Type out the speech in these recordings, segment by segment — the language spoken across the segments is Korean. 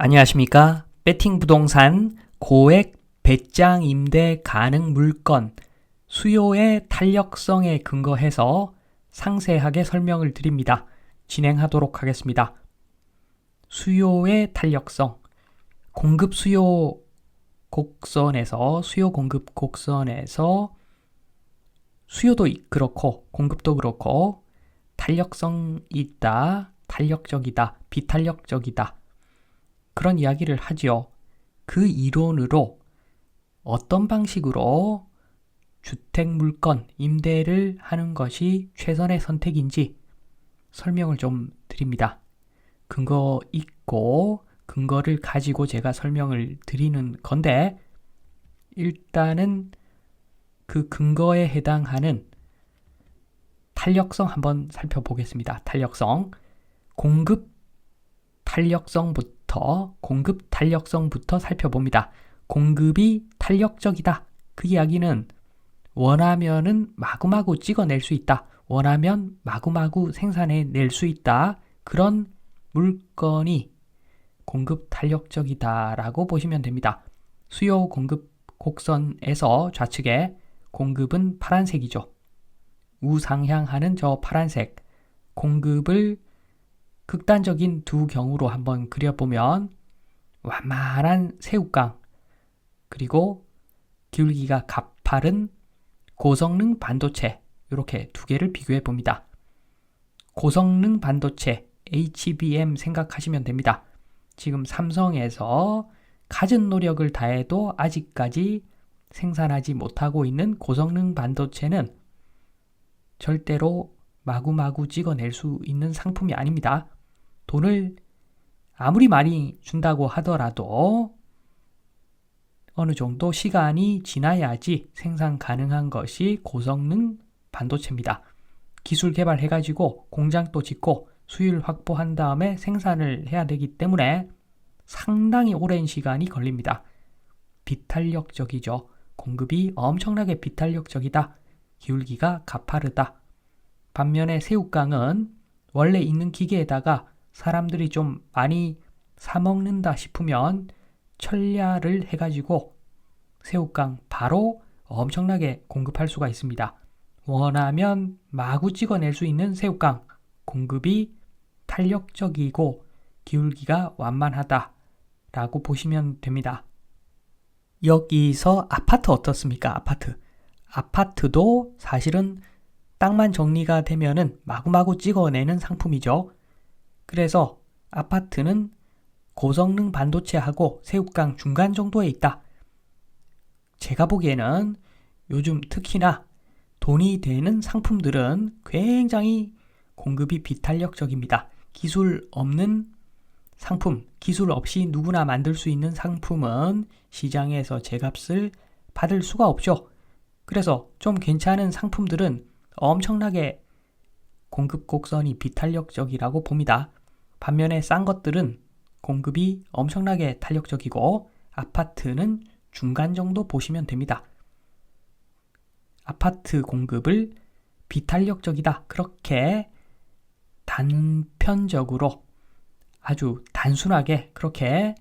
안녕하십니까? 배팅 부동산 고액 배짱 임대 가능 물건 수요의 탄력성에 근거해서 상세하게 설명을 드립니다. 진행하도록 하겠습니다. 수요의 탄력성, 공급 수요 곡선에서 수요 공급 곡선에서 수요도 그렇고 공급도 그렇고 탄력성이 있다, 탄력적이다, 비탄력적이다 그런 이야기를 하지요. 그 이론으로 어떤 방식으로 주택 물건 임대를 하는 것이 최선의 선택인지 설명을 좀 드립니다. 근거 있고 근거를 가지고 제가 설명을 드리는 건데 일단은 그 근거에 해당하는 탄력성 한번 살펴보겠습니다. 탄력성. 공급 탄력성부터 살펴봅니다. 공급이 탄력적이다. 그 이야기는 원하면은 마구마구 찍어낼 수 있다. 원하면 마구마구 생산해낼 수 있다. 그런 물건이 공급 탄력적이다라고 보시면 됩니다. 수요 공급 곡선에서 좌측에 공급은 파란색이죠. 우상향하는 저 파란색 공급을 극단적인 두 경우로 한번 그려보면 완만한 새우깡 그리고 기울기가 가파른 고성능 반도체 이렇게 두 개를 비교해 봅니다. 고성능 반도체 HBM 생각하시면 됩니다. 지금 삼성에서 갖은 노력을 다해도 아직까지 생산하지 못하고 있는 고성능 반도체는 절대로 마구마구 찍어낼 수 있는 상품이 아닙니다. 돈을 아무리 많이 준다고 하더라도 어느 정도 시간이 지나야지 생산 가능한 것이 고성능 반도체입니다. 기술 개발해가지고 공장도 짓고 수율 확보한 다음에 생산을 해야 되기 때문에 상당히 오랜 시간이 걸립니다. 비탄력적이죠. 공급이 엄청나게 비탄력적이다. 기울기가 가파르다. 반면에 새우깡은 원래 있는 기계에다가 사람들이 좀 많이 사먹는다 싶으면 철야를 해가지고 새우깡 바로 엄청나게 공급할 수가 있습니다. 원하면 마구 찍어낼 수 있는 새우깡 공급이 탄력적이고 기울기가 완만하다라고 보시면 됩니다. 여기서 아파트 어떻습니까? 아파트도 사실은 땅만 정리가 되면은 마구마구 찍어내는 상품이죠. 그래서 아파트는 고성능 반도체하고 새우깡 중간 정도에 있다. 제가 보기에는 요즘 특히나 돈이 되는 상품들은 굉장히 공급이 비탄력적입니다. 기술 없는 상품, 기술 없이 누구나 만들 수 있는 상품은 시장에서 제값을 받을 수가 없죠. 그래서 좀 괜찮은 상품들은 엄청나게 공급 곡선이 비탄력적이라고 봅니다. 반면에 싼 것들은 공급이 엄청나게 탄력적이고 아파트는 중간 정도 보시면 됩니다. 아파트 공급을 비탄력적이다. 그렇게 단편적으로 아주 단순하게 그렇게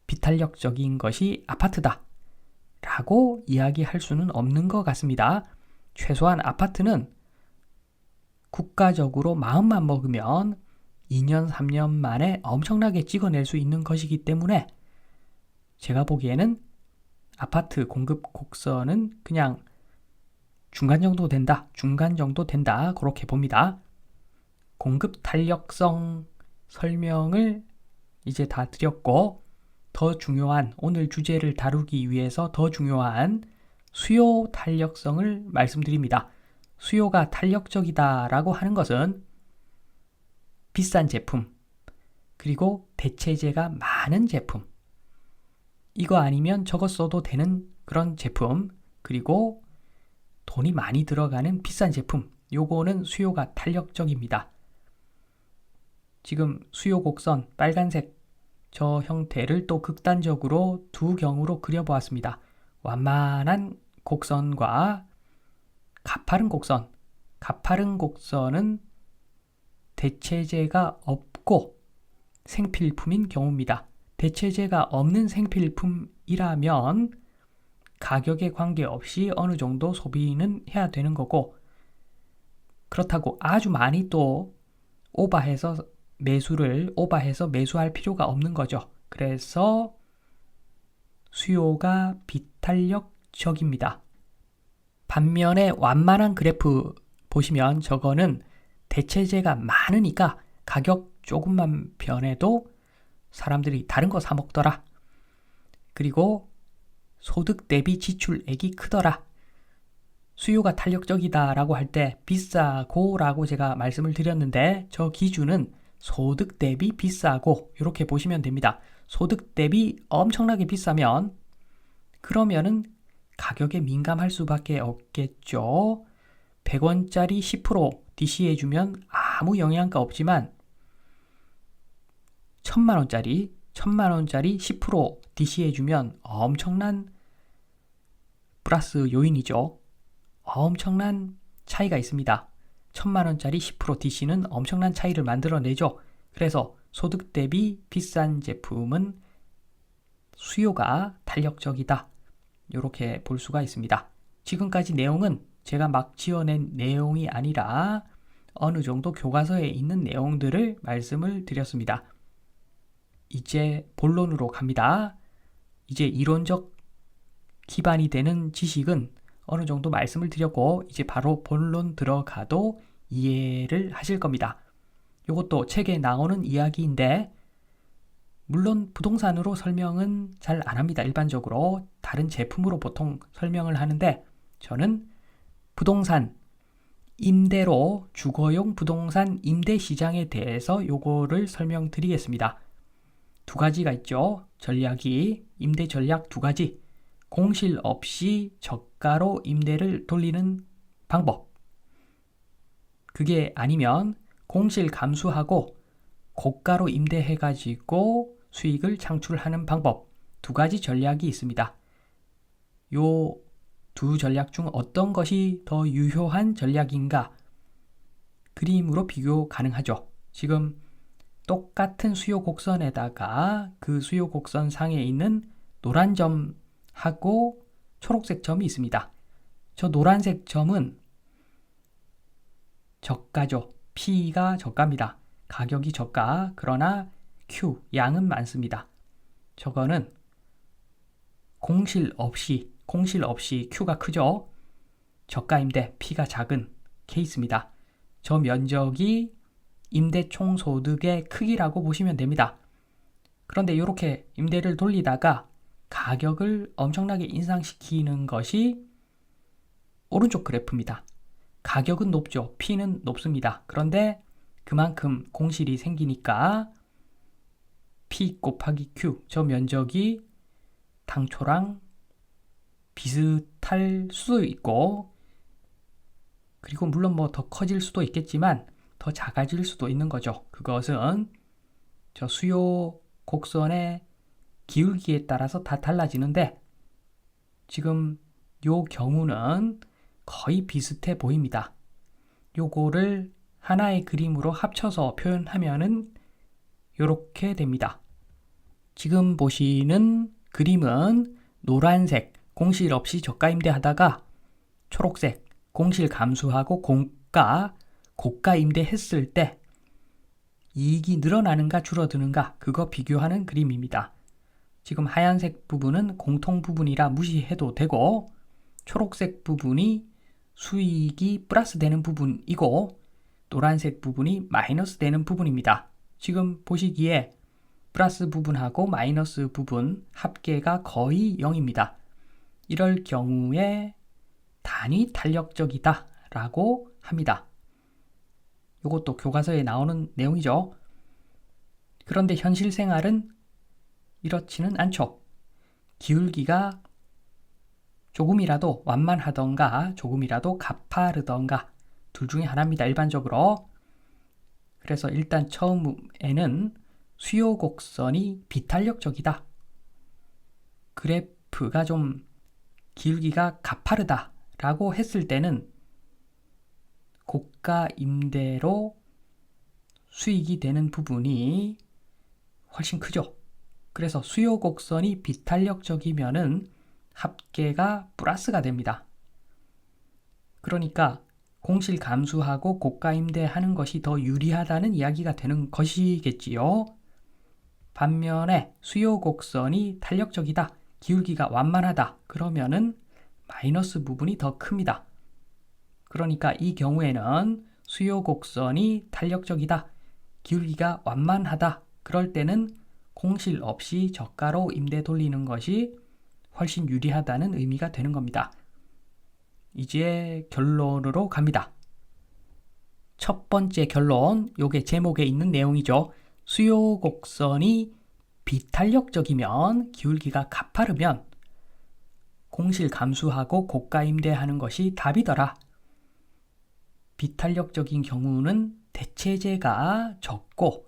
비탄력적인 것이 아파트다. 라고 이야기할 수는 없는 것 같습니다. 최소한 아파트는 국가적으로 마음만 먹으면 2년, 3년 만에 엄청나게 찍어낼 수 있는 것이기 때문에 제가 보기에는 아파트 공급 곡선은 그냥 중간 정도 된다. 그렇게 봅니다. 공급 탄력성 설명을 이제 다 드렸고 더 중요한 오늘 주제를 다루기 위해서 더 중요한 수요 탄력성을 말씀드립니다. 수요가 탄력적이다라고 하는 것은 비싼 제품, 그리고 대체재가 많은 제품, 이거 아니면 저거 써도 되는 그런 제품, 그리고 돈이 많이 들어가는 비싼 제품, 요거는 수요가 탄력적입니다. 지금 수요 곡선 빨간색 저 형태를 또 극단적으로 두 경우로 그려보았습니다. 완만한 곡선과 가파른 곡선. 가파른 곡선은 대체재가 없고 생필품인 경우입니다. 대체재가 없는 생필품이라면 가격에 관계없이 어느 정도 소비는 해야 되는 거고, 그렇다고 아주 많이 또 오버해서 매수할 필요가 없는 거죠. 그래서 수요가 비탄력적입니다. 반면에 완만한 그래프 보시면 저거는 대체재가 많으니까 가격 조금만 변해도 사람들이 다른 거 사 먹더라. 그리고 소득 대비 지출액이 크더라. 수요가 탄력적이다라고 할 때 비싸고라고 제가 말씀을 드렸는데 저 기준은 소득 대비 비싸고 이렇게 보시면 됩니다. 소득 대비 엄청나게 비싸면 그러면은 가격에 민감할 수밖에 없겠죠. 100원짜리 10% DC해주면 아무 영향가 없지만 1000만원짜리 1000만원짜리 10% DC해주면 엄청난 플러스 요인이죠. 엄청난 차이가 있습니다. 1000만원짜리 10% DC는 엄청난 차이를 만들어내죠. 그래서 소득 대비 비싼 제품은 수요가 탄력적이다. 이렇게 볼 수가 있습니다. 지금까지 내용은 제가 막 지어낸 내용이 아니라 어느 정도 교과서에 있는 내용들을 말씀을 드렸습니다. 이제 본론으로 갑니다. 이제 이론적 기반이 되는 지식은 어느 정도 말씀을 드렸고 이제 바로 본론 들어가도 이해를 하실 겁니다. 이것도 책에 나오는 이야기인데 물론 부동산으로 설명은 잘 안 합니다. 일반적으로 다른 제품으로 보통 설명을 하는데 저는 부동산 임대로 주거용 부동산 임대 시장에 대해서 요거를 설명드리겠습니다. 두 가지가 있죠. 전략이 임대 전략 두 가지. 공실 없이 저가로 임대를 돌리는 방법. 그게 아니면 공실 감수하고 고가로 임대해가지고 수익을 창출하는 방법. 두 가지 전략이 있습니다. 요 두 전략 중 어떤 것이 더 유효한 전략인가? 그림으로 비교 가능하죠. 지금 똑같은 수요 곡선에다가 그 수요 곡선 상에 있는 노란 점하고 초록색 점이 있습니다. 저 노란색 점은 저가죠. P가 저가입니다. 가격이 저가. 그러나 Q, 양은 많습니다. 저거는 공실 없이 Q가 크죠. 저가 임대 P가 작은 케이스입니다. 저 면적이 임대 총 소득의 크기라고 보시면 됩니다. 그런데 이렇게 임대를 돌리다가 가격을 엄청나게 인상시키는 것이 오른쪽 그래프입니다. 가격은 높죠. P는 높습니다. 그런데 그만큼 공실이 생기니까 P 곱하기 Q, 저 면적이 당초랑 비슷할 수도 있고 그리고 물론 뭐 더 커질 수도 있겠지만 더 작아질 수도 있는 거죠. 그것은 저 수요 곡선의 기울기에 따라서 다 달라지는데 지금 요 경우는 거의 비슷해 보입니다. 요거를 하나의 그림으로 합쳐서 표현하면은 요렇게 됩니다. 지금 보시는 그림은 노란색 공실 없이 저가 임대 하다가 초록색 공실 감수하고 고가 임대 했을 때 이익이 늘어나는가 줄어드는가 그거 비교하는 그림입니다. 지금 하얀색 부분은 공통 부분이라 무시해도 되고 초록색 부분이 수익이 플러스 되는 부분이고 노란색 부분이 마이너스 되는 부분입니다. 지금 보시기에 플러스 부분하고 마이너스 부분 합계가 거의 0입니다. 이럴 경우에 단위 탄력적이다 라고 합니다. 이것도 교과서에 나오는 내용이죠. 그런데 현실 생활은 이렇지는 않죠. 기울기가 조금이라도 완만하던가 조금이라도 가파르던가 둘 중에 하나입니다. 일반적으로. 그래서 일단 처음에는 수요 곡선이 비탄력적이다. 그래프가 좀 기울기가 가파르다 라고 했을 때는 고가 임대로 수익이 되는 부분이 훨씬 크죠. 그래서 수요 곡선이 비탄력적이면은 합계가 플러스가 됩니다. 그러니까 공실 감수하고 고가 임대하는 것이 더 유리하다는 이야기가 되는 것이겠지요. 반면에 수요 곡선이 탄력적이다, 기울기가 완만하다, 그러면은 마이너스 부분이 더 큽니다. 그러니까 이 경우에는 수요 곡선이 탄력적이다, 기울기가 완만하다, 그럴 때는 공실 없이 저가로 임대 돌리는 것이 훨씬 유리하다는 의미가 되는 겁니다. 이제 결론으로 갑니다. 첫 번째 결론, 요게 제목에 있는 내용이죠. 수요 곡선이 비탄력적이면, 기울기가 가파르면 공실 감수하고 고가 임대하는 것이 답이더라. 비탄력적인 경우는 대체재가 적고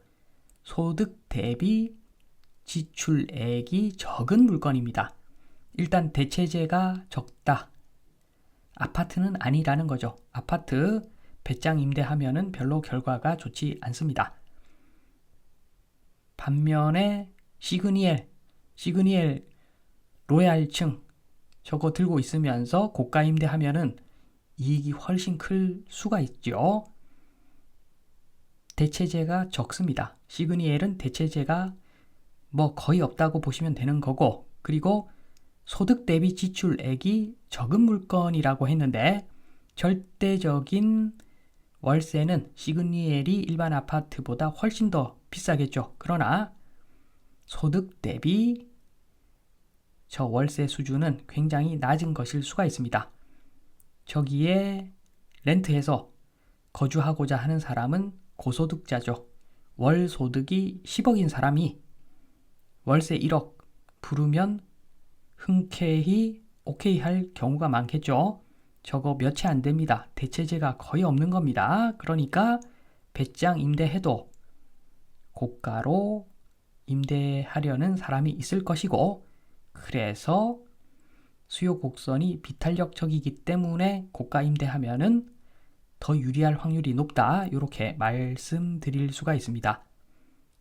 소득 대비 지출액이 적은 물건입니다. 일단 대체재가 적다. 아파트는 아니라는 거죠. 아파트 배짱 임대하면은 별로 결과가 좋지 않습니다. 반면에 시그니엘 로얄층 저거 들고 있으면서 고가 임대하면은 이익이 훨씬 클 수가 있죠. 대체재가 적습니다. 시그니엘은 대체재가 거의 없다고 보시면 되는 거고, 그리고 소득 대비 지출액이 적은 물건이라고 했는데 절대적인 월세는 시그니엘이 일반 아파트보다 훨씬 더 비싸겠죠. 그러나 소득 대비 저 월세 수준은 굉장히 낮은 것일 수가 있습니다. 저기에 렌트해서 거주하고자 하는 사람은 고소득자죠. 월 소득이 10억인 사람이 월세 1억 부르면 흔쾌히 오케이 할 경우가 많겠죠. 저거 몇채 안 됩니다. 대체재가 거의 없는 겁니다. 그러니까 배짱 임대해도 고가로 임대하려는 사람이 있을 것이고, 그래서 수요 곡선이 비탄력적이기 때문에 고가 임대하면은 더 유리할 확률이 높다, 이렇게 말씀드릴 수가 있습니다.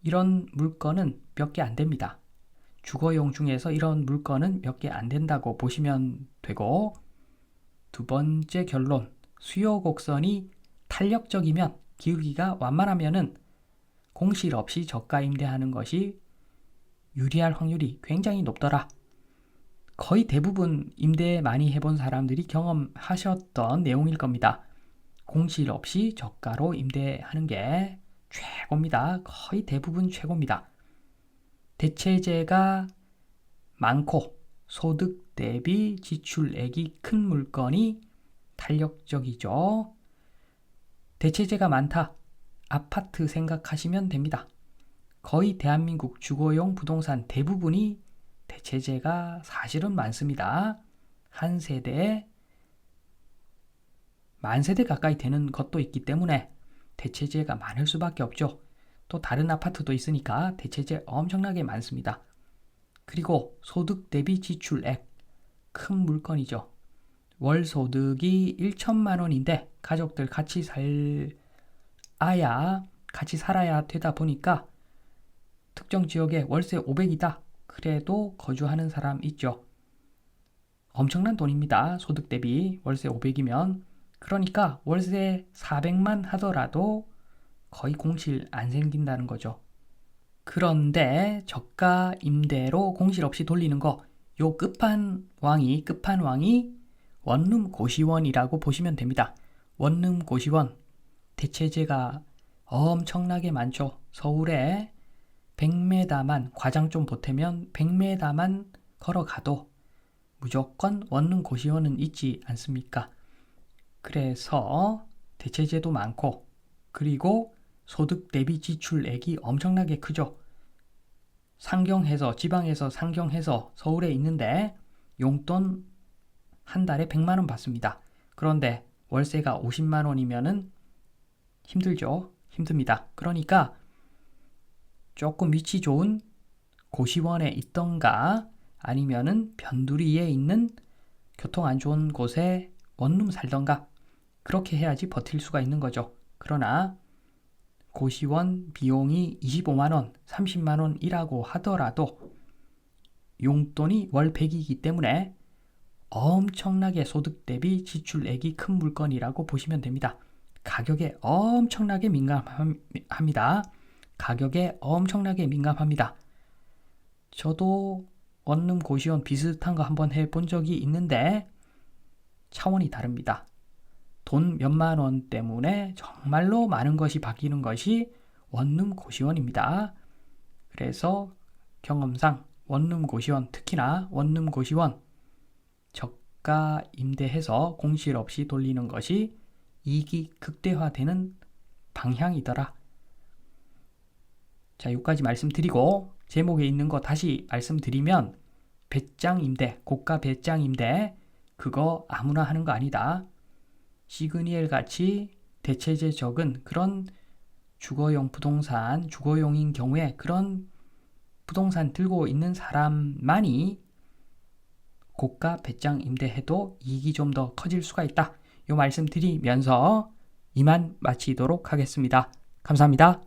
이런 물건은 몇 개 안 됩니다. 주거용 중에서 이런 물건은 몇 개 안 된다고 보시면 되고, 두 번째 결론, 수요 곡선이 탄력적이면, 기울기가 완만하면은 공실 없이 저가 임대하는 것이 유리할 확률이 굉장히 높더라. 거의 대부분 임대 많이 해본 사람들이 경험하셨던 내용일 겁니다. 공실 없이 저가로 임대하는 게 최고입니다. 거의 대부분 최고입니다. 대체재가 많고 소득 대비 지출액이 큰 물건이 탄력적이죠. 대체재가 많다. 아파트 생각하시면 됩니다. 거의 대한민국 주거용 부동산 대부분이 대체재가 사실은 많습니다. 한 세대에 10,000세대 가까이 되는 것도 있기 때문에 대체재가 많을 수밖에 없죠. 또 다른 아파트도 있으니까 대체재 엄청나게 많습니다. 그리고 소득 대비 지출액, 큰 물건이죠. 월 소득이 1천만 원인데 가족들 같이 살아야 되다 보니까 특정 지역에 월세 500이다. 그래도 거주하는 사람 있죠. 엄청난 돈입니다. 소득 대비 월세 500이면. 그러니까 월세 400만 하더라도 거의 공실 안 생긴다는 거죠. 그런데 저가 임대로 공실 없이 돌리는 거, 요 끝판왕이 원룸 고시원이라고 보시면 됩니다. 원룸 고시원 대체재가 엄청나게 많죠. 서울에 100m만, 과장 좀 보태면 100m만 걸어가도 무조건 원룸 고시원은 있지 않습니까? 그래서 대체재도 많고, 그리고 소득 대비 지출액이 엄청나게 크죠. 상경해서, 지방에서 상경해서 서울에 있는데 용돈 한 달에 100만 원 받습니다. 그런데 월세가 50만 원이면은 힘들죠. 힘듭니다. 그러니까 조금 위치 좋은 고시원에 있던가 아니면은 변두리에 있는 교통 안 좋은 곳에 원룸 살던가, 그렇게 해야지 버틸 수가 있는 거죠. 그러나 고시원 비용이 25만 원, 30만 원이라고 하더라도 용돈이 월 100이기 때문에 엄청나게 소득 대비 지출액이 큰 물건이라고 보시면 됩니다. 가격에 엄청나게 민감합니다. 가격에 엄청나게 민감합니다. 저도 원룸 고시원 비슷한 거 한번 해본 적이 있는데 차원이 다릅니다. 돈 몇만 원 때문에 정말로 많은 것이 바뀌는 것이 원룸 고시원입니다. 그래서 경험상 원룸 고시원, 특히나 원룸 고시원 저가 임대해서 공실 없이 돌리는 것이 이익이 극대화되는 방향이더라. 자, 여기까지 말씀드리고 제목에 있는 거 다시 말씀드리면 배짱 임대, 고가 배짱 임대 그거 아무나 하는 거 아니다. 시그니엘 같이 대체재 적은 그런 주거용 부동산, 주거용인 경우에 그런 부동산 들고 있는 사람만이 고가 배짱 임대해도 이익이 좀 더 커질 수가 있다. 이 말씀 드리면서 이만 마치도록 하겠습니다. 감사합니다.